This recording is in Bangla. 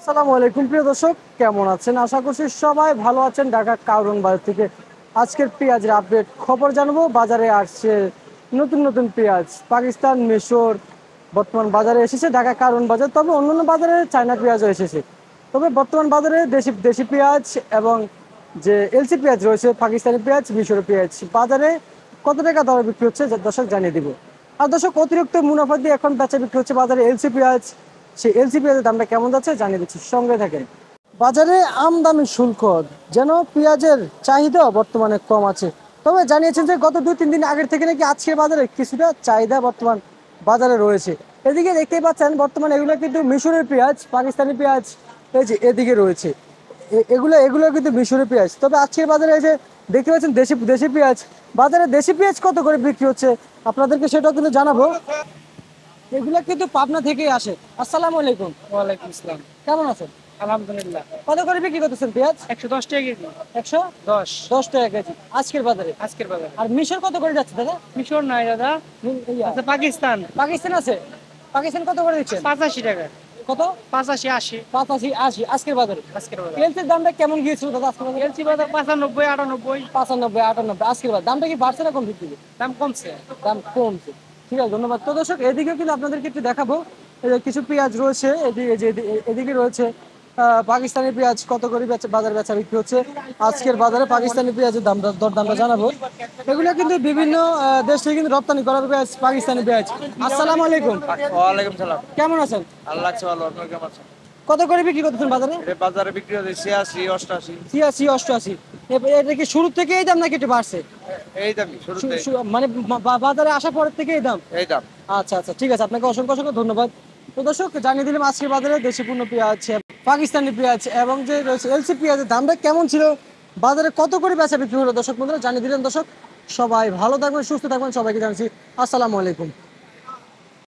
আসসালামু আলাইকুম প্রিয় দর্শক, কেমন আছেন? আশা করছি সবাই ভালো আছেন। ঢাকা কারওয়ান বাজার থেকে আজকের পেঁয়াজের আপডেট খবর জানাবো। বাজারে আসছে নতুন নতুন পেঁয়াজ, পাকিস্তান, মিশর বর্তমান বাজারে এসেছে ঢাকা কারওয়ান বাজার। তবে অন্যান্য বাজারে চায়না পেঁয়াজও এসেছে। তবে বর্তমান বাজারে দেশি দেশি পেঁয়াজ এবং যে এলসি পেঁয়াজ রয়েছে, পাকিস্তানি পেঁয়াজ, মিশরের পেঁয়াজ বাজারে কত টাকা দরে বিক্রি হচ্ছে দর্শক জানিয়ে দিব। আর দর্শক, অতিরিক্ত মুনাফা দিয়ে এখন বেচা বিক্রি হচ্ছে বাজারে এলসি পেঁয়াজ। সেই এলসি পেঁয়াজের দামটা কেমন যাচ্ছে জানিয়ে দিচ্ছি, সঙ্গে থাকেন। বাজারে আমদানি শুল্ক যেন পেঁয়াজের চাহিদা বর্তমানে কম আছে। তবে জানিয়েছেন যে গত 2-3 দিন আগের থেকে নাকি আজকের বাজারে কিছুটা চাহিদা বর্তমান বাজারে রয়েছে। এদিকে দেখতেই পাচ্ছেন বর্তমানে এগুলো কিন্তু মিশরের পেঁয়াজ, পাকিস্তানি পেঁয়াজ এই যে এদিকে রয়েছে। এগুলো এগুলো কিন্তু মিশরের পেঁয়াজ। তবে আজকের বাজারে এই যে দেখতে পাচ্ছেন দেশি দেশি পেঁয়াজ, বাজারে দেশি পেঁয়াজ কত করে বিক্রি হচ্ছে আপনাদেরকে সেটাও কিন্তু জানাবো। এগুলা কিন্তু পাবনা থেকেই আসে। আসসালামু আলাইকুম। ওয়ালাইকুম আসসালাম। কেমন আছেন? আলহামদুলিল্লাহ। কত করে বিক্রি করতেছেন পেঁয়াজ? 110 টাকা কেজি। 110 10 টাকা কেজি আজকের বাজারে। আজকের বাজারে। আর মিশর কত করে যাচ্ছে দাদা? মিশর নাই দাদা, আচ্ছা পাকিস্তান পাকিস্তান আছে। পাকিস্তান কত করে দিচ্ছেন? 85 টাকা। কত? 85 80 85 80 আজকের বাজারে। আজকের বাজারে। তেলের দামটা কেমন গিয়েছিল দাদা আজকের বাজারে? এলসি বাজার 95 98 95 98 আজকের বাজার। দামটা কি বাড়ছে না কমছে? দাম কমছে। দাম কমছে। ঠিক আছে, ধন্যবাদ। তো দর্শক, এদিকেও কিন্তু আপনাদেরকে একটু দেখাবো। এই যে কিছু পেঁয়াজ রয়েছে, এদিকে রয়েছে পাকিস্তানি পেঁয়াজ কত করে বাজার বেচা বিক্রি হচ্ছে আজকের বাজারে। পাকিস্তানি পেঁয়াজের দরদামটা জানাবো। এগুলো কিন্তু বিভিন্ন দেশ থেকে কিন্তু রপ্তানি করা পেঁয়াজ, পাকিস্তানি পেঁয়াজ। আসসালামু আলাইকুম। ওয়ালাইকুম সালাম। কেমন আছেন? আল্লাহ আছে ভালো, আপনি কেমন আছেন? কত করে বিক্রি করতেছেন বাজারে? এটা বাজারে বিক্রি হচ্ছে 86 88। 86 88। এটা কি শুরু থেকে এই দাম নাকি একটু বাড়ছে? এই দামই শুরুতে মানে বাজারে আসার পরের থেকে এই দাম? এই দাম। আচ্ছা আচ্ছা, ঠিক আছে, আপনাকে অসংখ্য অসংখ্য ধন্যবাদ। তো দর্শক, জানিয়ে দিলাম আজকের বাজারে দেশি পণ্য পেঁয়াজ, পাকিস্তানি পেঁয়াজ এবং যে রয়েছে এলসি পেঁয়াজের দামটা কেমন ছিল, বাজারে কত করে বেচা বিক্রি হলো দর্শক বন্ধুরা জানিয়ে দিলেন। দর্শক, সবাই ভালো থাকবেন, সুস্থ থাকবেন, সবাইকে জানাচ্ছি আসসালামু আলাইকুম।